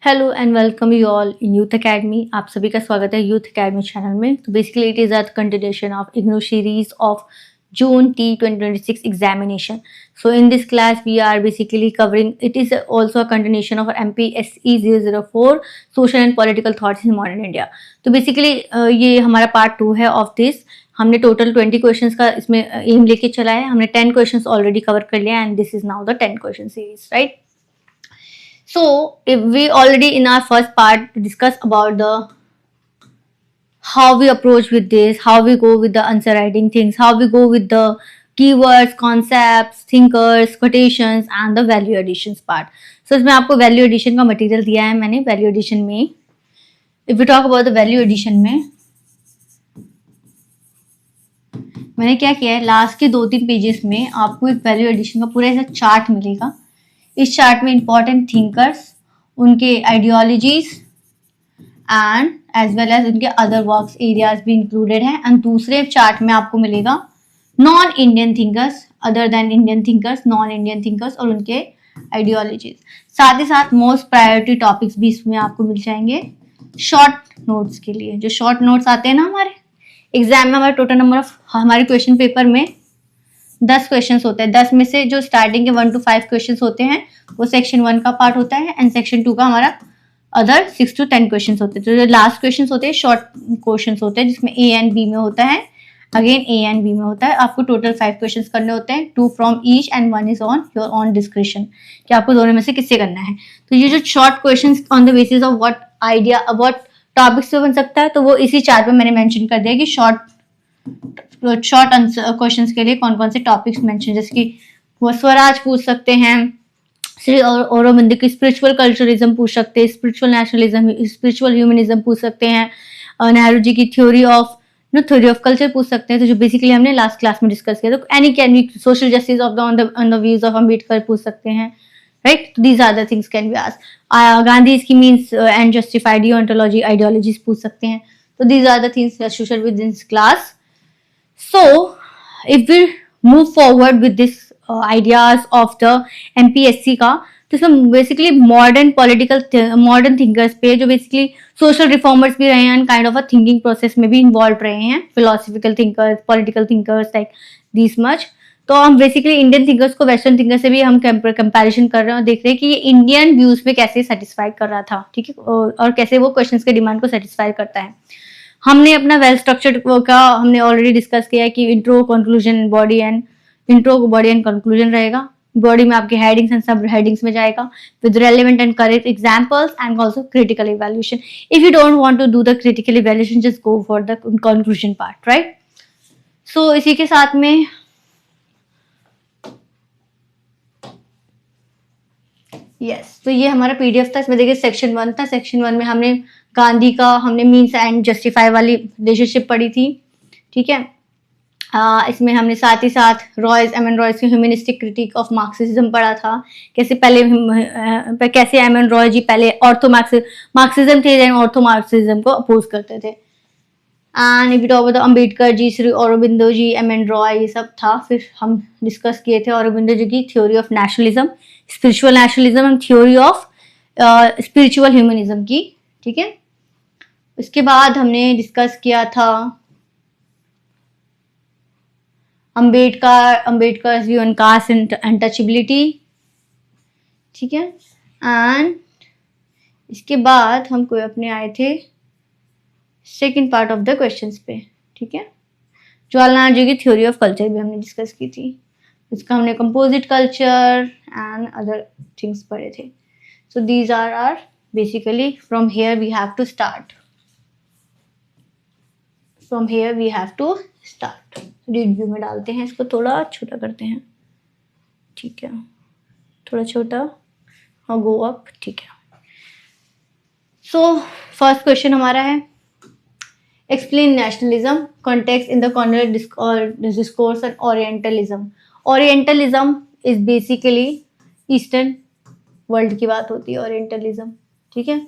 Hello and welcome you all in youth academy. आप सभी का स्वागत है यूथ एकेडमी चैनल में। तो basically it is a continuation of IGNOU series of June T 2026 examination. So in this class we are basically covering, it is also a continuation of our MPSE 004 social and political thoughts in modern India. तो basically ये हमारा part 2 है of this. हमने total 20 questions का इसमें M लेके चला है। हमने 10 क्वेश्चंस ऑलरेडी कवर कर लिया and this is now the 10 question series, right? So if we already in our first part discuss about the how we approach with this, how we go with the answer writing things, how we go with the keywords, concepts, thinkers, quotations and the value additions part. So इसमें आपको value addition का material दिया है मैंने। value addition में if we talk about the value addition में मैंने क्या किया है, लास्ट के 2-3 पेजेस में आपको एक value addition का पूरा ऐसा चार्ट मिलेगा। इस चार्ट में इंपॉर्टेंट थिंकर्स, उनके ideologies and as well as उनके अदर वर्क्स एरियाज भी इंक्लूडेड हैं। एंड दूसरे चार्ट में आपको मिलेगा non Indian thinkers, other than Indian thinkers, non Indian thinkers और उनके आइडियोलॉजीज। साथ ही साथ मोस्ट प्रायोरिटी टॉपिक्स भी इसमें आपको मिल जाएंगे शॉर्ट नोट्स के लिए। जो शॉर्ट नोट्स आते हैं ना हमारे एग्जाम में, हमारे टोटल नंबर ऑफ हमारे क्वेश्चन पेपर में 10 क्वेश्चंस होते हैं। 10 में से जो स्टार्टिंग के 1 to 5 क्वेश्चंस होते हैं वो सेक्शन 1 का पार्ट होता है एंड सेक्शन 2 का हमारा अदर 6 to 10 क्वेश्चंस होते हैं। तो जो लास्ट क्वेश्चंस होते हैं शॉर्ट क्वेश्चंस होते हैं जिसमें ए एंड बी में होता है, अगेन ए एंड बी में होता है। आपको टोटल 5 क्वेश्चंस करने होते हैं, 2 from each and 1 is on your on description कि आपको दोनों में से किससे करना है। तो ये जो short questions on the basis of what idea what topics पे बन सकता है, तो वो इसी चार्ट में मैंने मेंशन कर दिया कि शॉर्ट आंसर क्वेश्चंस के लिए कौन कौन से टॉपिक्स मेंशन, जैसे कि वो स्वराज पूछ सकते हैं, श्री औरोबिंदो की स्पिरिचुअल कल्चरिज्म पूछ सकते हैं, स्पिरिचुअल नेशनलिज्म, स्पिरिचुअल ह्यूमनिज्म पूछ सकते हैं, नेहरू जी की थ्योरी ऑफ कल्चर पूछ सकते हैं, तो जो बेसिकली हमने लास्ट क्लास में डिस्कस किया। तो any can be social justice of the on the views of Ambedkar पूछ सकते हैं, right? These are the things can be asked. Gandhi की means and justified ontology ideologies पूछ सकते हैं। तो these are the things associated with this class. So, if we move forward with this ideas of the MPSC का, तो इसमें basically modern thinkers पे, जो बेसिकली सोशल रिफॉर्मर्स भी रहे हैं and kind of a thinking process में भी इन्वॉल्व रहे हैं, philosophical thinkers, political thinkers, like this much. तो हम बेसिकली इंडियन थिंकर्स को वेस्टर्न थिंकर्स से भी हम कंपैरिजन कर रहे हैं और देख रहे हैं कि ये इंडियन व्यूज में कैसे सेटिस्फाई कर रहा था, ठीक है, और कैसे वो क्वेश्चंस के डिमांड को सेटिस्फाई करता है। हमने अपना वेल स्ट्रक्चर्ड का हमने ऑलरेडी डिस्कस किया है कि intro, conclusion, body and conclusion रहेगा। बॉडी में आपके हेडिंग्स एंड सब हेडिंग्स में जाएगा with relevant and correct examples and also critical evaluation. If you don't want to do the critical evaluation, just go for the conclusion part, right? So इसी के साथ में तो ये हमारा पीडीएफ था। इसमें देखिए सेक्शन 1 था। सेक्शन 1 में हमने गांधी का हमने मीन्स एंड जस्टिफाई वाली रिलेशनशिप पढ़ी थी, ठीक है। इसमें हमने साथ ही साथ एम एन रॉयज की ह्यूमनिस्टिक क्रिटिक ऑफ मार्क्सिज्म पढ़ा था। कैसे एम एन रॉय जी पहले मार्क्सिज्म थे, देन ऑर्थो मार्क्सिज्म को अपोज करते थे। And if you talk about Ambedkar ji, Shri Aurobindo ji, M N Roy, ये सब था। फिर हम डिस्कस किए थे औरोबिंदो जी की theory of nationalism, spiritual nationalism and theory of spiritual humanism की, ठीक है। उसके बाद हमने डिस्कस किया था Ambedkar view on caste and untouchability, ठीक है। एंड इसके बाद हम कोई अपने आए थे second part of the questions पे, ठीक है। जवाहरलाल जी की थ्योरी ऑफ कल्चर भी हमने डिस्कस की थी। इसका हमने composite culture and other things पढ़े थे। So these are basically from here we have to start. Read view में डालते हैं, इसको थोड़ा छोटा करते हैं, ठीक है, थोड़ा छोटा और गो अप, ठीक है। सो फर्स्ट क्वेश्चन हमारा है explain nationalism context in the corner discourse and orientalism. Orientalism is basically eastern world की बात होती है, ओरिएंटलिज्म, ठीक है।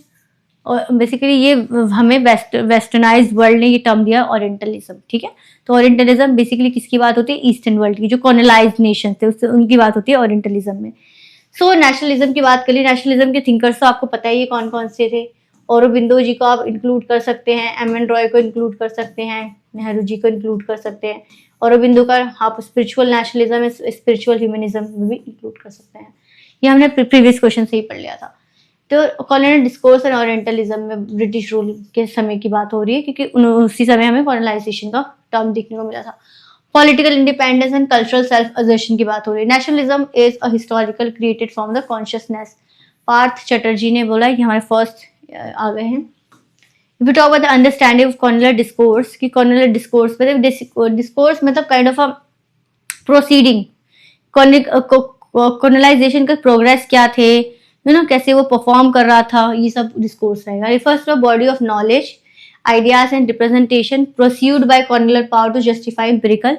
और बेसिकली ये हमें वेस्टर्नाइज्ड वर्ल्ड ने ये टर्म दिया ओरिएंटलिज्म, ठीक है। तो ओरिएंटलिज्म बेसिकली किसकी बात होती है? ईस्टर्न वर्ल्ड की, जो कॉलोनाइज्ड नेशन थे उससे उनकी बात होती है ओरिएंटलिज्म में। सो नेशनलिज्म की बात करिए, नेशनलिज्म के थिंकर्स तो आपको पता ही है कौन कौन से थे। औरोबिंदो जी को आप इंक्लूड कर सकते हैं, एम एन रॉय को इंक्लूड कर सकते हैं, नेहरू जी को इंक्लूड कर सकते हैं। औरोबिंदो का आप स्पिरिचुअल नेशनलिज्म, स्पिरिचुअल ह्यूमनिज्म में भी इंक्लूड कर सकते हैं। ये हमने प्रीवियस क्वेश्चन से ही पढ़ लिया था। तो कॉलोनियल डिस्कोर्स एंड ओरिएंटलिज्म में ब्रिटिश रूल के समय की बात हो रही है, क्योंकि उसी समय हमें कॉलोनाइजेशन का टर्म देखने को मिला था। Political independence and cultural self assertion की बात हो रही है। Nationalism is a historical created from the consciousness. Partha Chatterjee ने बोला कि हमारे फर्स्ट आ गए हैं। If we talk about the understanding of colonial discourse, कि colonial discourse मतलब discourse मतलब kind of a proceeding, colonization का प्रोग्रेस क्या थे, कैसे वो परफॉर्म कर रहा था, ये सब डिस्कोर्स रहेगा। Refers to body of knowledge, ideas and representation produced by colonial power to justify empirical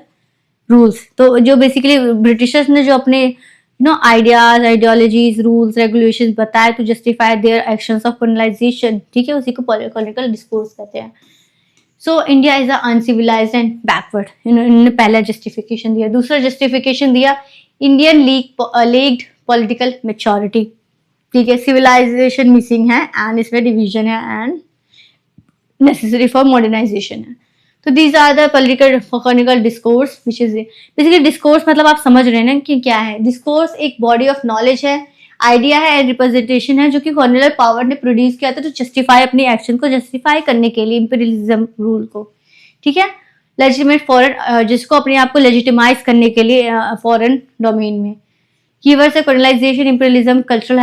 rules. तो जो बेसिकली ब्रिटिशर्स ने जो अपने आइडियाज, आइडियोलॉजीज, रूल्स, रेगुलेशंस बताए to justify their actions of colonization, ठीक है, उसी को पॉलिटिकल डिस्कोर्स कहते हैं। So India is uncivilized and backward, इन्होंने पहला जस्टिफिकेशन दिया। दूसरा जस्टिफिकेशन दिया, इंडियन लेग्ड पॉलिटिकल मेच्योरिटी, ठीक है, सिविलाइजेशन मिसिंग है एंड इसमें डिवीजन है एंड नेसेसरी फॉर मॉडर्नाइजेशन है। तो these are the political discourse which is basically discourse मतलब आप समझ रहे हैं ना कि क्या है। डिस्कोर्स एक बॉडी ऑफ नॉलेज है, आइडिया है, रिप्रेजेंटेशन है, जो कि कॉलोनियल पावर ने प्रोड्यूस किया था तो जस्टिफाई अपनी एक्शन को जस्टिफाई करने के लिए, इंपीरियलिज्म रूल को, ठीक है। लेजिटिमेट फॉरेन, जिसको अपने आप को लेजिटिमाइज करने के लिए फॉरेन डोमेन में। कीवर्ड्स है colonization, imperialism, cultural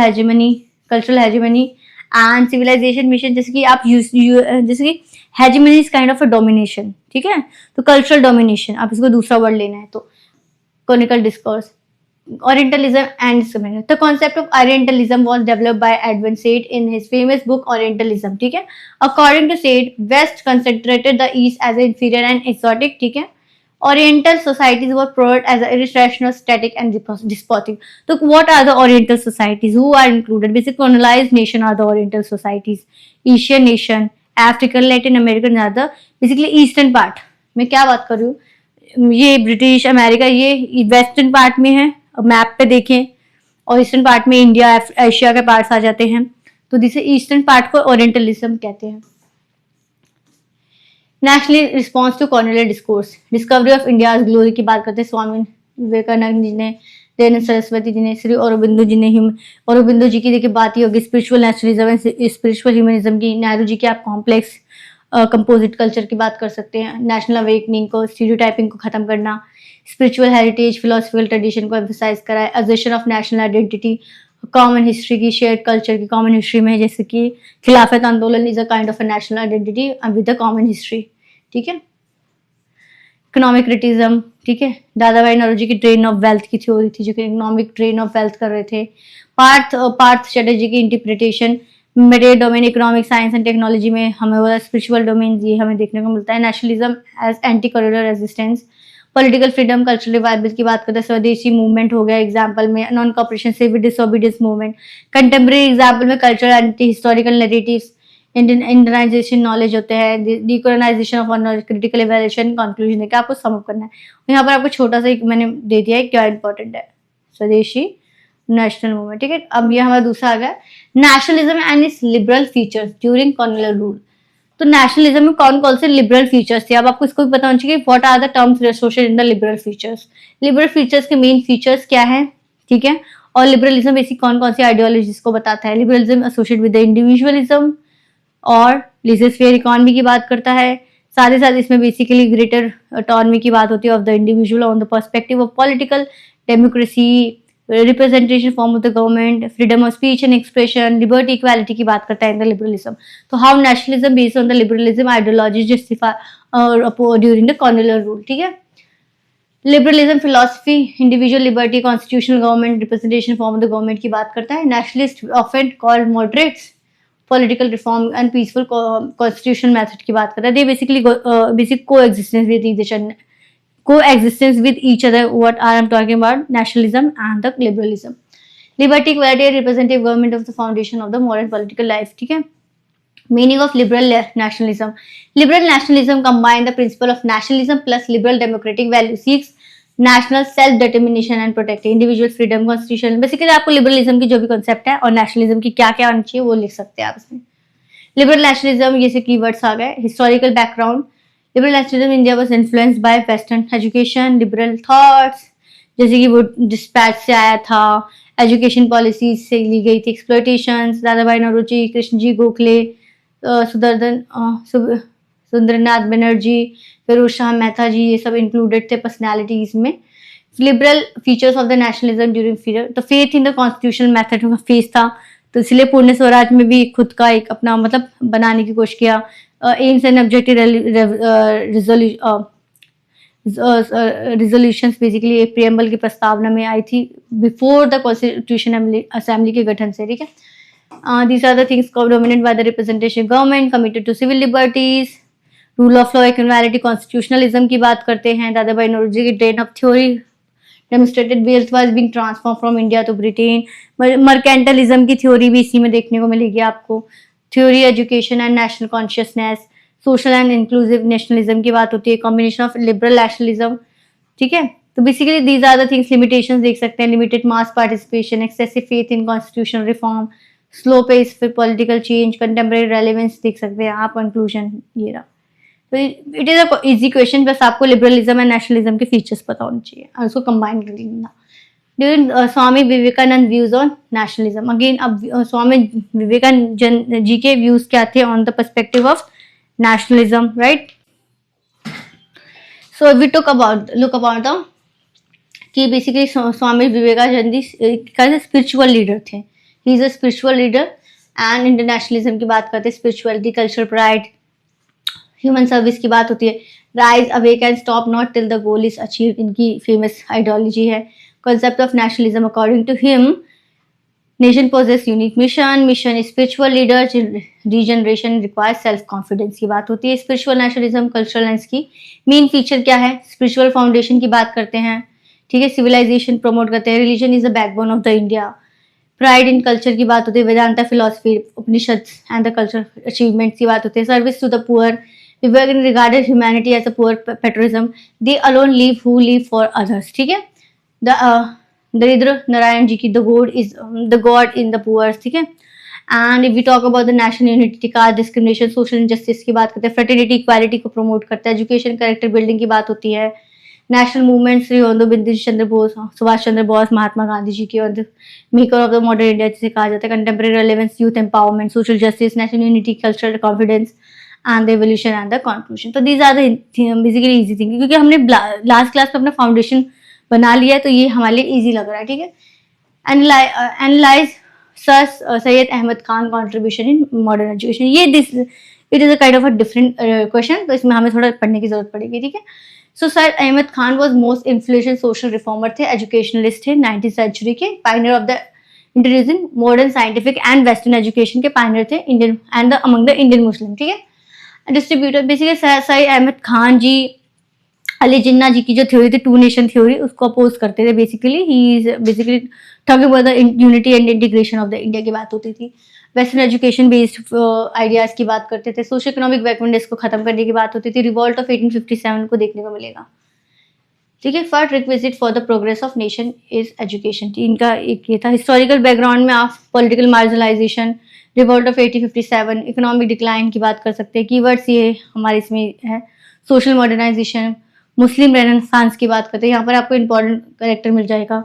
hegemony and civilization mission. जैसे कि आप जैसे कि hegemony is kind of a domination, ठीक है, तो कल्चरल डोमिनेशन, आप इसको दूसरा वर्ड लेना है तो conical discourse. Orientalism and Discrimination. The concept of Orientalism was developed by Edwin Said in his famous book Orientalism, ठीक है। According to Said, West concentrated the East as inferior and exotic, ठीक है। Oriental societies were portrayed as irrational, static and despotic. So what are the Oriental societies? Who are included? Basically, colonized nation are the Oriental societies. Asian nation, African, Latin American are the basically Eastern part. मैं क्या बात कर रही हूँ, ये British America ये western part में है, मैप पे देखें, और ईस्टर्न पार्ट में इंडिया, एशिया के पार्ट्स आ जाते हैं, तो जिसे ईस्टर्न पार्ट को ओरिएंटलिज्म कहते हैं। National response to colonial discourse, discovery of India's glory की बात करते हैं। स्वामी विवेकानंद जी ने, दयानंद सरस्वती जी ने, श्री औरोबिंदो जी ने, औरोबिंदो जी की देखिए बात ही होगी स्पिरिचुअल नेशनलिज्म, स्पिरिचुअल ह्यूमनिज्म की। नेहरू जी की आप कॉम्प्लेक्स कंपोजिट कल्चर की बात कर सकते हैं। नेशनल अवेकनिंग को, स्टीरियोटाइपिंग को खत्म करना, स्पिरिचुअल हेरिटेज, फिलोसफिकल ट्रेडिशन को एम्फसाइज करा है। Assertion of national identity, common history की, शेयर्ड कल्चर की कॉमन हिस्ट्री में, जैसे कि खिलाफत आंदोलन is a kind of a national identity with a common history, ठीक है। इकोनॉमिक क्रिटिज्म, ठीक है, दादाभाई नौरोजी की ड्रेन ऑफ वेल्थ की थ्योरी थी, जो कि इकोनॉमिक ड्रेन ऑफ वेल्थ कर रहे थे। पार्थ चटर्जी की इंटरप्रिटेशन, मेरे domain economic science and technology में हमें वो स्पिरिचुअल डोमेन ये हमें देखने को मिलता है। Nationalism as anti colonial resistance, political freedom, cultural revival की बात करते हैं। स्वदेशी मूवमेंट हो गया एग्जाम्पल में, non cooperation, civil disobedience movement. Contemporary example में cultural anti historical narratives, Indianization knowledge होते हैं, decolonization of knowledge, critical evaluation, conclusion है कि आपको सम अप करना है। यहाँ पर आपको छोटा सा एक मैंने दे दिया है क्या इंपॉर्टेंट है, स्वदेशी, नेशनल मूवमेंट, ठीक है। अब ये हमारा दूसरा आ गया nationalism and it's liberal features during colonial rule. तो नेशनलिज्म में कौन कौन से लिबरल फीचर्स थे, अब आपको इसको भी पता होना चाहिए what are the terms associated in the liberal features. Liberal features के मेन फीचर्स क्या है, ठीक है, और लिबरलिज्म बेसिक कौन कौन सी आइडियोलॉजीज को बताता है। Liberalism associated with the individualism और लेज़र-फेयर इकोनॉमी की बात करता है। साथ ही साथ इसमें बेसिकली ग्रेटर ऑटोनॉमी की बात होती है of the individual on the perspective of political democracy, representation form of the government, freedom of speech and expression, liberty, equality की बात करता है इन द लिबरलिज्म। तो how nationalism based on the liberalism ideology justify during the colonial rule, ठीक है। Liberalism philosophy, individual liberty, constitutional government, representation form of the government की बात करता है। Nationalist often called moderates, political reform and peaceful constitution method की बात करता है। They basically basic coexistence with each other, what I am talking about, nationalism and the liberalism. Liberty, equality, representative government of the foundation of the modern political life, ठीक है। Meaning of liberal nationalism. Liberal nationalism combine the principle of nationalism plus liberal democratic value, seeks national self determination and protecting individual freedom, constitution. Basically आपको liberalism की जो भी concept है और nationalism की क्या क्या आनी चाहिए वो लिख सकते हैं आप इसमें। लिबरल नेशनलिज्म, ये से कीवर्ड्स आ गए। Historical background, liberal nationalism India was influenced by western education, liberal thoughts, जैसे कि वो डिस्पैच से आया था, एजुकेशन पॉलिसीज से ली गई थी, एक्सप्लॉयटेशन, दादाभाई नौरोजी, कृष्णजी गोखले, सुंदरनाथ बनर्जी, फिरोज शाह मेहता जी, ये सब इंक्लूडेड थे पर्सनैलिटीज में। Liberal features of the nationalism during period, तो faith in the constitutional method का फेस था, तो इसलिए पूर्ण स्वराज में भी खुद का एक अपना मतलब बनाने की कोशिश किया। AIIMS and objective resolutions basically एक प्रियम्बल की प्रस्तावना में आई थी बिफोर द कॉन्स्टिट्यूशन असेंबली के गठन से, ठीक है। These are the things dominated by the representation government, committed to civil liberties, rule of law, equality, constitutionalism की बात करते हैं। दादाभाई नौरोजी की train of theory demonstrated wealth was being transform from India to Britain. Mercantilism की theory भी इसी में देखने को मिलेगी आपको। Theory education and national consciousness, social and inclusive nationalism की बात होती है, कॉम्बिनेशन ऑफ लिबरल नेशनलिज्म, ठीक है। तो basically these are the things. Limitations देख सकते हैं, limited mass participation, excessive faith in constitutional reform, slow pace for political change, contemporary relevance देख सकते हैं आप, कंक्लूजन ये रहा। तो it is a easy question, बस आपको लिबरलिज्म एंड नेशनलिज्म के फीचर्स पता होने चाहिए और उसको कंबाइन कर लेना। During Swami Vivekananda views on nationalism, again अब स्वामी विवेकानंद जी के व्यूज क्या थे on the perspective of nationalism, right? So we look about the कि basically Swami Vivekananda ji spiritual leader थे। He is a spiritual leader and internationalism की बात करते हैं, spirituality, cultural pride, human service की बात होती है। Rise awake and stop not till the goal is achieved, इनकी फेमस आइडियोलॉजी है। Concept of nationalism, according to him nation possess unique mission spiritual leader regeneration requires self confidence की बात होती है। स्पिरिचुअल नेशनलिज्म कल्चरल लेंस की main feature क्या है, spiritual foundation की बात करते हैं, ठीक है। सिविलाइजेशन प्रमोट करते हैं, religion is the backbone of the India. Pride in culture की बात होती है, Vedanta philosophy, Upanishad and the culture achievements की बात होती है। Service to the poor, Vivekananda regarded humanity as a poor patriotism, they alone live who live for others, ठीक है। दरिद्र नारायण जी की the God in the poor, ठीक है। And if we talk about the national unity, caste discrimination, social injustice की बात करते हैं। Fraternity equality को प्रमोट करता है। एजुकेशन, कैरेक्टर बिल्डिंग की बात होती है। नेशनल मूवमेंट, श्री अरविंद चंद्र बोस, सुभाष चंद्र बोस, महात्मा गांधी जी की, और maker of the modern India जिसे कहा जाता है। Contemporary relevance, youth empowerment, social justice, national unity, cultural confidence and the evolution and the conclusion. तो these are the basically easy thing, क्योंकि हमने लास्ट क्लास में अपना फाउंडेशन बना लिया है, तो ये हमारे लिए इजी लग रहा है, ठीक है। Analyse sir Syed Ahmed Khan contribution in modern education, ये this it is a kind of a different question, तो इसमें हमें थोड़ा पढ़ने की जरूरत पड़ेगी, ठीक है। So sir Ahmed Khan was most influential social reformer थे, एजुकेशनलिस्ट थे, 19th सेंचुरी के pioneer of the introducing modern scientific and western education के पायनियर थे, Indian and among the Indian Muslim, ठीक है। Distributor basically sir Ahmed Khan ji Ali Jinnah ji की जो थ्योरी थी, टू नेशन थ्योरी, उसको अपोज करते थे। Basically he is basically talking about the unity and integration of the India की बात होती थी। वेस्टर्न एजुकेशन बेस्ड आइडियाज की बात करते थे। सोशल इकोनॉमिक बैकवर्डनेस को खत्म करने की बात होती थी। रिवॉल्ट ऑफ 1857 को देखने को मिलेगा, ठीक है। First requisite for the progress of nation is education, इनका एक ये था। हिस्टोरिकल बैकग्राउंड में आप political marginalisation, revolt of 1857, economic decline की बात कर सकते हैं। कीवर्ड्स ये हमारे इसमें है। सोशल मॉडर्नाइजेशन, मुस्लिम रेनेसांस की बात करते हैं, यहाँ पर आपको इंपॉर्टेंट करेक्टर मिल जाएगा।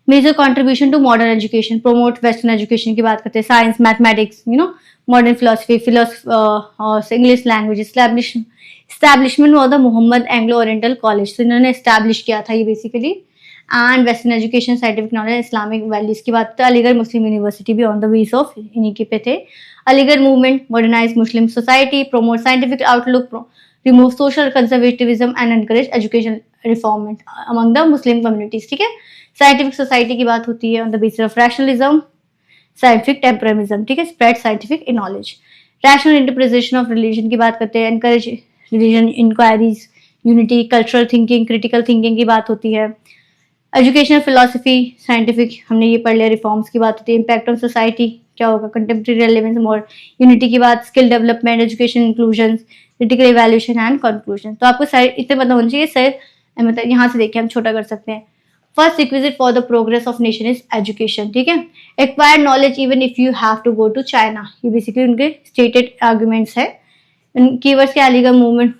Major contribution to modern education, promote western education की बात करते हैं। Science, mathematics, modern philosophy, English language, establishment of the Mohammed Anglo Oriental College, तो इन्होंने एस्टैब्लिश किया था ये basically. And western education, scientific knowledge, Islamic values की बात करते हैं। अलीगढ़ मुस्लिम यूनिवर्सिटी भी ऑन द व्हील्स ऑफ इन्हीं के पे थे। Aligarh movement, modernize Muslim society, promote scientific outlook, remove social conservatism and encourage education reform among the Muslim communities, ठीक है। साइंटिफिक सोसाइटी की बात होती है on the basis of rationalism, scientific temperamism, ठीक है। Spread scientific knowledge. Rational interpretation of religion की बात करते हैं। Encourage religion inquiries, unity, cultural thinking, critical thinking की बात होती है। एजुकेशनल फिलोसफी, साइंटिफिक हमने ये पढ़ लिया। रिफॉर्म्स की बात होती है। इम्पैक्ट ऑन सोसाइटी क्या होगा, कंटेम्प्रेरी रेलेवेंस, मोर यूनिटी की बात, skill development, education inclusion, critical evaluation and conclusion. तो आपको सर इतने पता होना चाहिए। सर मतलब यहाँ से देखिए हम छोटा कर सकते हैं। First requisite for the progress of nation is education, ठीक है। Acquire knowledge even if you have to go to China, ये बेसिकली उनके स्टेटेड आर्ग्यूमेंट्स है। कीवर्ड्स के अलीगढ़ मूवमेंट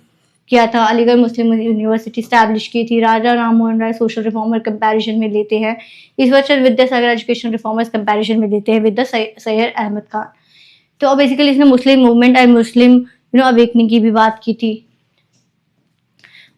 किया था, अलीगढ़ मुस्लिम यूनिवर्सिटी स्टैब्लिश की थी, राजा Ram Mohan Roy social reformer comparison में लेते हैं, Ishwarchand Vidyasagar education reformers comparison में लेते हैं विद द सैयद अहमद खान। तो बेसिकली इसने मुस्लिम मूवमेंट एंड मुस्लिम अवेकनिंग की भी बात की थी,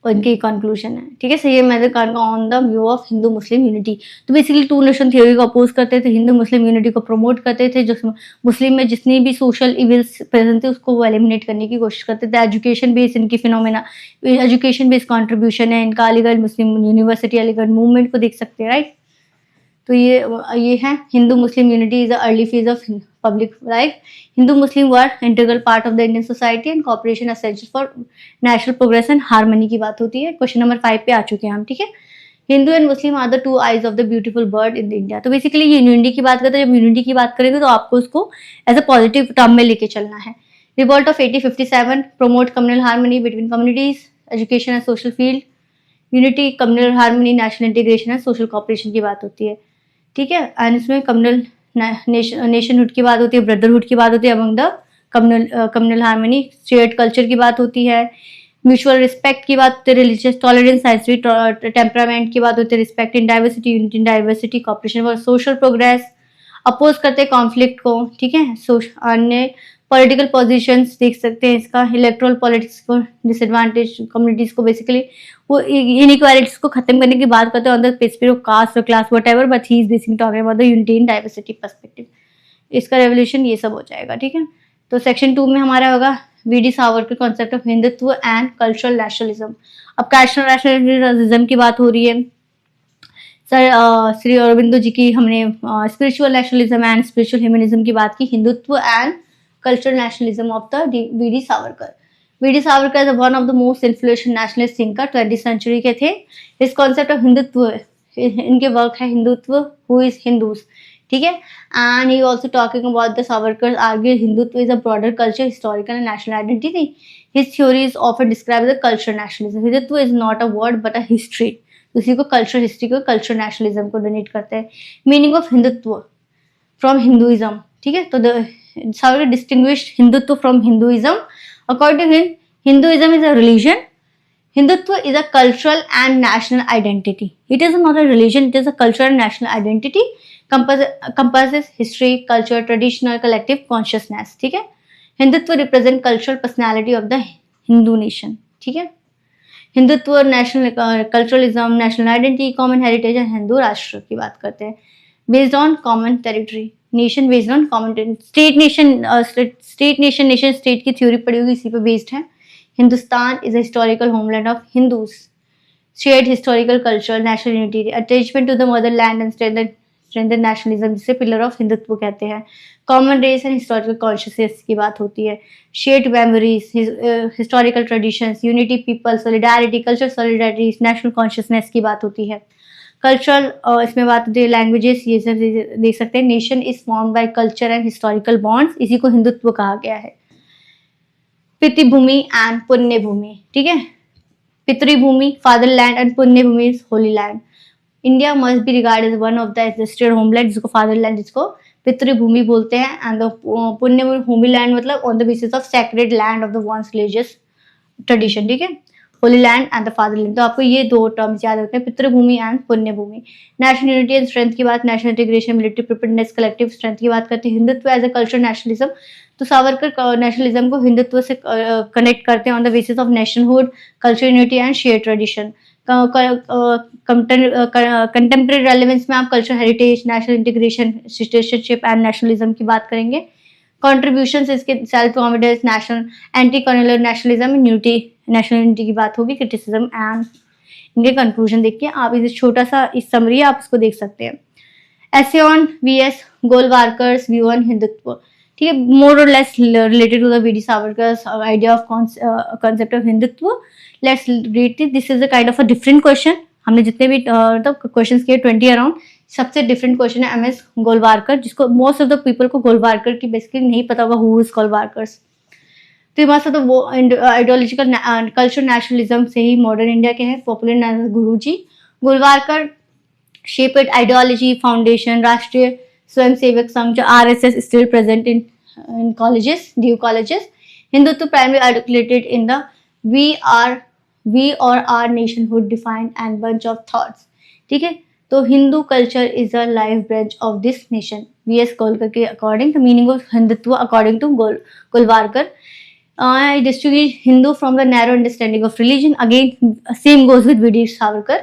उनकी कंक्लूजन है, ठीक है। सैयद अहमद खान का on the view of Hindu Muslim unity, तो बेसिकली टू नेशन थ्योरी को अपोज करते थे, हिंदू मुस्लिम यूनिटी को प्रमोट करते थे, जो मुस्लिम में जितनी भी सोशल इविल्स प्रेजेंट थे उसको वो एलिमिनेट करने की कोशिश करते थे। एजुकेशन बेस्ड इनकी फिनोमेना, एजुकेशन बेस्ड कॉन्ट्रीब्यूशन है इनका, Aligarh Muslim University, Aligarh movement को देख सकते हैं, राइट। तो ये है Hindu Muslim unity is the early phase of public life, Hindu Muslim were integral part of the Indian society and cooperation essential for national progress and harmony की बात होती है। क्वेश्चन नंबर 5 पे आ चुके हैं हम, ठीक है। Hindu and Muslim are the two eyes of the beautiful bird in India, तो बेसिकली ये यूनिटी की बात करते हैं। जब यूनिटी की बात करेंगे तो आपको उसको एज अ पॉजिटिव टर्म में लेके चलना है। Revolt of 1857 promote communal harmony between communities, education and social field, unity, communal harmony, national integration and social cooperation की बात होती है, ठीक है। एंड इसमें कम्युनल नेशनहुड की बात होती है, ब्रदरहुड की बात होती है, among the communal harmony, shared culture की बात होती है, म्यूचुअल रिस्पेक्ट की बात होती है, रिलीजियस टॉलरेंस, साइंटिफिक टेम्परामेंट की बात होती है, respect in diversity, unity in diversity, cooperation for social progress, oppose करते हैं कॉन्फ्लिक्ट को, ठीक है। अन्य पॉलिटिकल पोजीशंस देख सकते हैं इसका, इलेक्ट्रल पॉलिटिक्स को, डिसएडवांटेज कम्युनिटीज को, बेसिकली वो इनइक्वालिटीज को खत्म करने की बात करते हैं on the basis of caste और class whatever, but he is basically talking about the unity in diversity perspective. इसका रेवोल्यूशन ये सब हो जाएगा, ठीक है। तो सेक्शन 2 में हमारा होगा VD. Savarkar concept of Hindutva and cultural nationalism. अब कल्चरल नेशनलिज्म की बात हो रही है सर, श्री अरविंदो जी की हमने spiritual nationalism and spiritual humanism की बात की, Hindutva and cultural nationalism of the V D. Savarkar. V D. Savarkar one of the most influential nationalist thinker 20th century के थे। इस कॉन्सेप्ट ऑफ हिंदुत्व, इनके वर्क है हिंदुत्व, हु इज हिंदूज, ठीक है। And he also talking about the Savarkar argue Hindutva is a broader culture, historical and national identity. His theory is often describe the culture nationalism. Hindutva is not a word but a history, उसी को culture history को culture nationalism को donate करते हैं। Meaning of Hindutva from Hinduism, ठीक है। तो Savarkar distinguished Hindutva from Hinduism. According to him, Hinduism is a religion. Hindutva is a cultural and national identity. It is not a religion, it is a cultural and national identity. Compasses history, culture, traditional, collective consciousness. ठीक है। Hindutva represent cultural personality of the Hindu nation. ठीक है। Hindutva, national culturalism, national identity, common heritage and Hindu Rashtra की बात करते हैं। Based on common territory, nation based on common state, nation state की theory पड़ी होगी, इसी पे बेस्ड है। Hindustan is a historical homeland of Hindus, shared historical culture, national unity, attachment to the motherland and strengthen nationalism, जिसे पिलर ऑफ हिंदुत्व कहते हैं। Common race and historical consciousness की बात होती है। Shared memories, historical traditions, unity people, solidarity, culture solidarity, national consciousness की बात होती है। कल्चरल, इसमें बात होती है लैंग्वेजेस, ये सब देख सकते हैं। Nation is formed by culture and historical bonds, इसी को हिंदुत्व कहा गया है। पितृभूमि एंड पुण्य भूमि, ठीक है। पितृभूमि फादरलैंड एंड पुण्य भूमि is holy land. India must be regard as one of the ancestral homeland, जिसको फादरलैंड, जिसको पितृभूमि बोलते हैं। एंड द पुण्य होली लैंड मतलब on the basis of sacred land of the one's religious tradition, ठीक है। Holy land and the fatherland, तो आपको ये दो टर्म्स याद रखते हैं, पितृभूमि एंड पुण्य bhumi. National unity and strength की बात, national integration, military preparedness, collective strength की बात करते हैं। Hindutva as a culture nationalism, तो सावरकर नेशनलिज्म को हिंदुत्व से कनेक्ट करते हैं on the basis of nationhood, culture unity and share tradition. Contemporary relevance में आप culture heritage, national integration, citizenship and nationalism की बात करेंगे। कॉन्ट्रीब्यूशन इसके self confidence, national anti colonial nationalism, unity, national unity की बात होगी। क्रिटिसिज्म एंड इनके कंक्लूजन देखिए आप, इसे छोटा सा इस समरी आप इसको देख सकते हैं। ऐसे on V S. Golwalkar's view on Hindutva, ठीक है, more or less related to the V D. Savarkar's idea of concept of Hindutva. Let's read it, this is a kind of a different question. हमने जितने भी क्वेश्चंस किए 20 अराउंड, सबसे डिफरेंट क्वेश्चन है एम.एस. गोलवारकर, जिसको most of the people को गोलवारकर की basically नहीं पता होगा हु इज गोलवारकर्स। फेमस है तो वो आइडियोलॉजिकल कल्चर नेशनलिज्म से ही मॉडर्न इंडिया के हैं। Popular Guruji Golwalkar shaped ideology foundation Rashtriya Swayam Sevak Sangh जो RSS still present in colleges due colleges. Hindutva primary articulated in the we or are nationhood defined and bunch of thoughts. ठीक है, तो Hindu culture is a life branch of this nation. VS Golkar के according the meaning of Hindutva according to Golwalkar distinguish Hindu from the narrow understanding of religion. Again, same goes with V.D. Savarkar.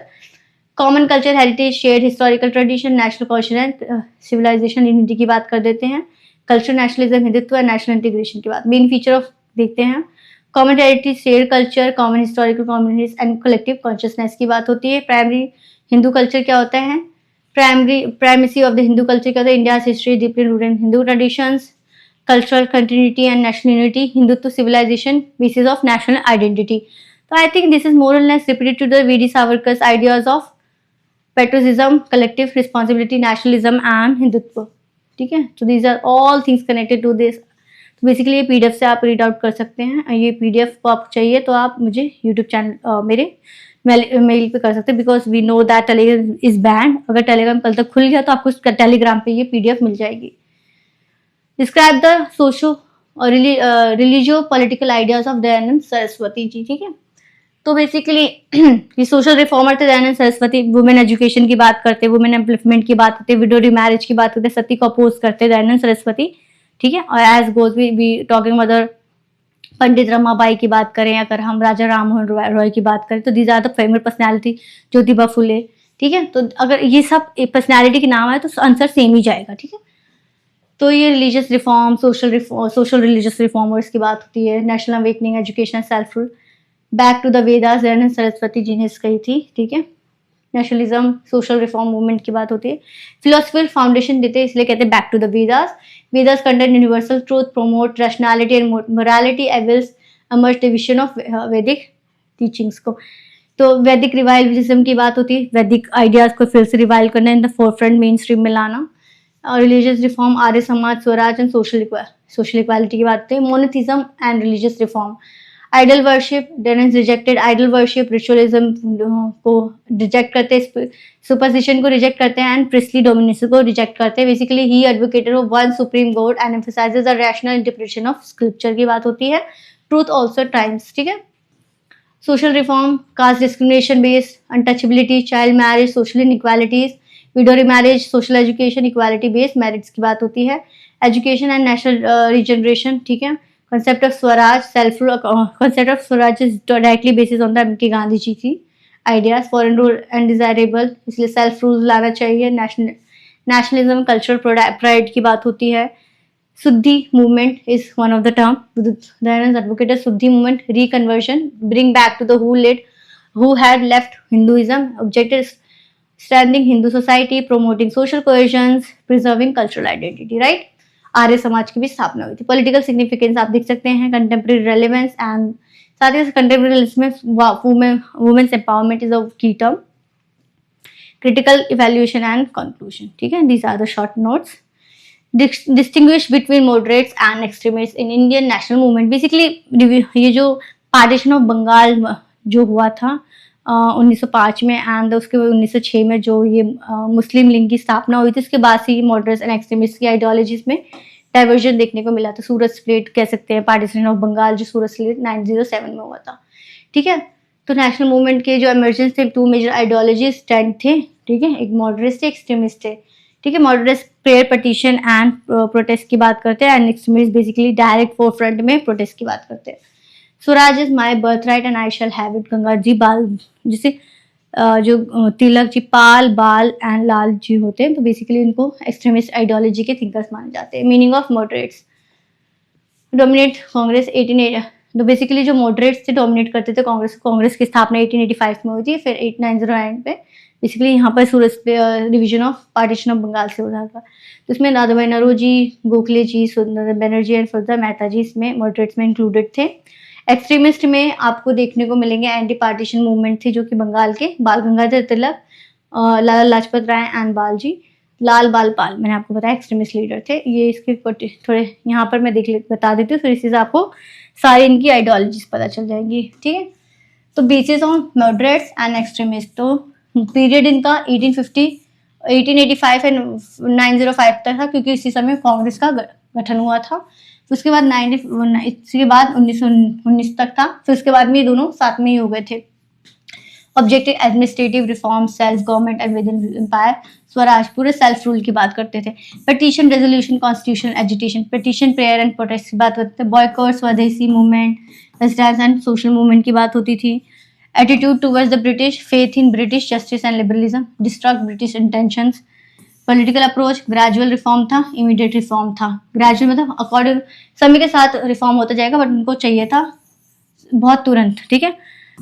Common culture, heritage, shared historical tradition, national culture and civilization unity की बात कर देते हैं। Culture nationalism, Hindutva and national integration की बात। Main feature of देखते हैं common heritage, shared culture, common historical communities and collective consciousness की बात होती है। Primary हिंदू culture क्या होता है? Primacy of the Hindu culture क्या होता है? India's history deeply rooted in Hindu traditions. Cultural continuity and national unity, Hindutva civilization, basis of national identity. So I think this is more or less repeated to the V.D. Savarkar's ideas of patriotism, collective responsibility, nationalism and Hindutva. ठीक है, so these are all things connected to this. तो basically ये PDF से आप read out कर सकते हैं। ये PDF को आपको चाहिए तो आप मुझे YouTube चैनल मेरे मेल पे कर सकते हैं, because we know that Telegram is banned. अगर टेलीग्राम कल तक खुल गया तो आपको टेलीग्राम पे ये PDF मिल जाएगी। डिस्क्राइब द सोशो और religio political ideas of Dayanand Saraswati ji. ठीक है, तो बेसिकली ये सोशल रिफॉर्मर थे दयानंद सरस्वती। वुमेन एजुकेशन की बात करते, वुमेन एम्प्लॉयमेंट की बात करते, विडो रिमैरिज की बात करते, सती को अपोज करते दयानंद सरस्वती। ठीक है, और as goes we talking other Pandit Ramabai की बात करें, अगर हम राजा राम मोहन रॉय की बात करें तो these are the famous personality, Jyotiba Phule. ठीक है, तो अगर ये सब पर्सनैलिटी के नाम है तो आंसर सेम ही जाएगा। ठीक है, तो ये religious reform, social religious reformers की बात होती है। National awakening, education, self rule, back to the Vedas, Dayanand Saraswati ji ने कही थी। ठीक है, नेशनलिज्म, सोशल रिफॉर्म मूवमेंट की बात होती है। फिलोसफिकल फाउंडेशन देते हैं, इसलिए कहते हैं back to the Vedas. Vedas content universal truth, promote rationality and morality, evils emerge division of Vedic teachings को। तो वैदिक रिवाइवलिज्म की बात होती है, वैदिक आइडियाज को फिर से रिवाइव करना, in the forefront main stream में लाना। Religious reform, Arya Samaj, Swaraj and social equality की बात होती है। Monotheism and religious reform, idol worship, डेरेंस रिजेक्टेड आइडल वर्शिप, रिचुअलिज्म को रिजेक्ट करते हैं, सुपरस्टिशन को रिजेक्ट करते हैं एंड प्रिस्टली डोमिनेंस को रिजेक्ट करते हैं। बेसिकली ही advocated of one supreme God and emphasises the rational interpretation of scripture की बात होती है। Truth also times. ठीक है, social reform, caste discrimination based, untouchability, child marriage, social inequalities, widow remarriage, social education, equality based merits की बात होती है। Education and national regeneration. ठीक है, concept of Swaraj, concept of Swaraj is directly based on the M.K. Gandhi ji की ideas. Foreign rule undesirable, इसलिए self rules लाना चाहिए। Nationalism, cultural pride की बात होती है। Suddhi movement is one of the term. Dayanand advocated Suddhi movement, reconversion, bring back to the who had left Hinduism, objected strengthening Hindu society, promoting social cohesion, preserving cultural identity. Right? Arya Samaj की भी स्थापना हुई थी। Political significance आप देख सकते हैं, contemporary relevance and साथ ही कंटेम्प्रेरी में women's empowerment is a key term. Critical evaluation and conclusion. ठीक है, these are the short notes. Distinguish between moderates and extremist in Indian national movement. Basically ये जो पार्टीशन ऑफ बंगाल जो हुआ था 1905 में एंड उसके बाद 1906 में जो ये मुस्लिम लीग की स्थापना हुई थी, उसके बाद से मॉडरेट्स एंड एक्सट्रीमिस्ट की आइडियोलॉजीज में डाइवर्जन देखने को मिला था। सूरत स्प्लिट कह सकते हैं, पार्टीशन ऑफ बंगाल जो सूरत स्प्लिट 1907 में हुआ था। ठीक है, तो नेशनल मूवमेंट के जो इमर्जेंस थे, टू मेजर आइडियोलॉजी स्टैंड थे। ठीक है, एक मॉडरेट्स थे, एक्सट्रीमिस्ट थे। ठीक है, moderates prayer, petition and protest की बात करते हैं and extremist basically direct forefront में प्रोटेस्ट की बात करते हैं। Swaraj is my birthright and I shall have it. Ganga ji Bal, जिसे जो तिलक जी, पाल, बाल एंड लाल जी होते हैं, तो बेसिकली इनको एक्सट्रीमिस्ट आइडियोलॉजी के थिंकर्स माने जाते हैं। Meaning of moderates, dominate Congress 1880। तो बेसिकली जो मॉडरेट्स थे डोमिनेट करते थे कांग्रेस की स्थापना 1885 में हुई थी। फिर 8909 पे बेसिकली यहाँ पर Surat division of partition of Bengal से हुआ था। तो इसमें दादाभाई नौरोजी, गोखले जी, सुंदर बनर्जी एंड फरदा मेहता जी इसमें मॉडरेट्स में इंक्लूडेड थे। एक्सट्रीमिस्ट में आपको देखने को मिलेंगे एंटी पार्टीशन मूवमेंट थी, जो कि बंगाल के बाल गंगाधर तिलक, लाला लाजपत राय एंड बाल जी। लाल बाल पाल, मैंने आपको बताया एक्सट्रीमिस्ट लीडर थे ये। इसके थोड़े यहाँ पर मैं बता देती हूँ, फिर इसी से आपको सारी इनकी आइडियोलॉजीज पता चल जाएंगी, ठीक है। तो basis on moderates and extremist, तो पीरियड इनका 1885 एंड 905 तक था, क्योंकि इसी समय कांग्रेस का गठन हुआ था। फिर उसके बाद इसके बाद 1919 तक था। फिर उसके बाद में ये दोनों साथ में ही हो गए थे। Objective administrative reform, self government and within empire, swaraj, पूरे सेल्फ रूल की बात करते थे। Petition resolution, constitution agitation, petition prayer and protest की बात करते थे। Boycott, swadeshi movement, resistance and social movement की बात होती थी। Attitude towards the British, faith in British justice and liberalism, distrust British intentions. Political approach, gradual reform था, immediate reform था। ग्रेजुअल मतलब अकॉर्डिंग समय के साथ रिफॉर्म होता जाएगा, बट उनको चाहिए था बहुत तुरंत, ठीक है।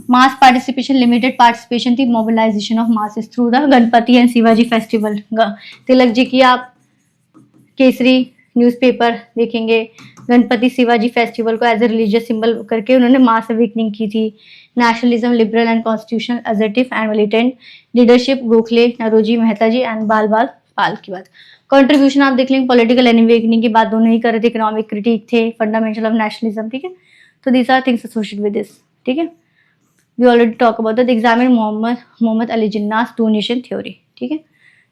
मास पार्टिसिपेशन, लिमिटेड पार्टिसिपेशन थी। Mobilisation of masses through the Ganpati and Shivaji festival. Tilak ji की आप केसरी न्यूज़पेपर देखेंगे, गणपति शिवाजी फेस्टिवल को एज ए रिलीजियस सिंबल करके उन्होंने मास अवेकनिंग की थी। Nationalism, liberal and constitution assertive and militant leadership, Gokhale, Naoroji Mehta ji and Bal Bal पाल की बात। कंट्रीब्यूशन आप देख लेंगे, पॉलिटिकल एंड अवेकनिंग की बात दोनों ही कर रहे थे। इकोनॉमिक क्रिटिक थे, फंडामेंटल ऑफ नेशनलिज्म, ठीक है। तो these are things associated with this, ठीक है। We already talk about that. Examine Muhammad Ali Jinnah's two nation theory, ठीक है।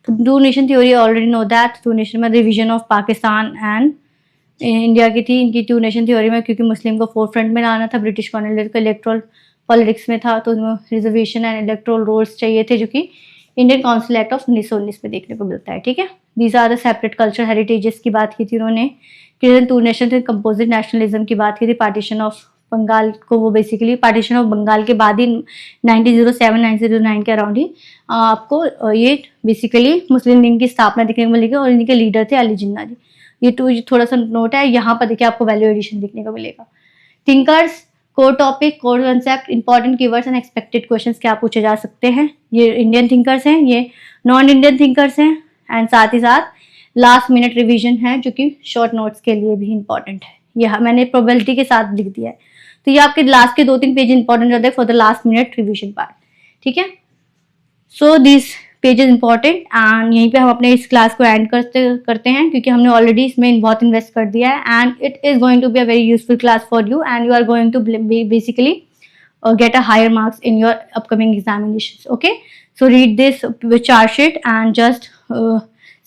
तो two nation theory already know that. Two nation में revision of Pakistan and India की थी इनकी टू नेशन थ्योरी में, क्योंकि मुस्लिम को फोर फ्रंट में लाना था। ब्रिटिश कॉलोनियल को इलेक्ट्रल पॉलिटिक्स में था, तो रिजर्वेशन एंड इलेक्ट्रल रोल्स चाहिए थे, जो कि इंडियन काउंसिल एक्ट ऑफ 1919 में देखने को मिलता है, ठीक है। These are the separate culture heritages की बात की थी उन्होंने। टू नेशन थे, कंपोजिट नेशनलिज्म की बात की थी। पार्टीशन ऑफ बंगाल को, वो बेसिकली पार्टीशन ऑफ बंगाल के बाद ही 1907-1909 के अराउंड ही आपको ये बेसिकली मुस्लिम लीग की स्थापना देखने को मिलेगी, और इनके लीडर थे अली जिन्ना जी। ये तो थोड़ा सा नोट है, यहाँ पर देखिए आपको वैल्यू एडिशन देखने को मिलेगा। Thinkers, core topic, core concept, important keywords and expected questions क्या पूछे जा सकते हैं। ये इंडियन थिंकर्स हैं, ये नॉन इंडियन थिंकर्स हैं, एंड साथ ही साथ लास्ट मिनट रिवीजन है, जो कि शॉर्ट नोट्स के लिए भी इंपॉर्टेंट है। यह मैंने प्रोबेबिलिटी के साथ लिख दिया है, तो ये आपके लास्ट के 2-3 पेज इंपॉर्टेंट रहते हैं for the last minute revision part, ठीक है। So this page is important, and यहीं पे हम अपने इस क्लास को एंड करते हैं, क्योंकि हमने ऑलरेडी इसमें बहुत इन्वेस्ट कर दिया है, and it is going to be a very useful class for you, and you are going to basically get a higher marks in your upcoming examinations. Okay, so read this chart sheet and just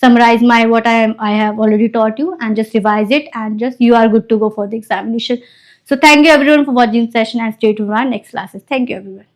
summarize what I have already taught you, and just revise it, and just you are good to go for the examination. So thank you everyone for watching the session, and stay tuned for our next classes. Thank you everyone.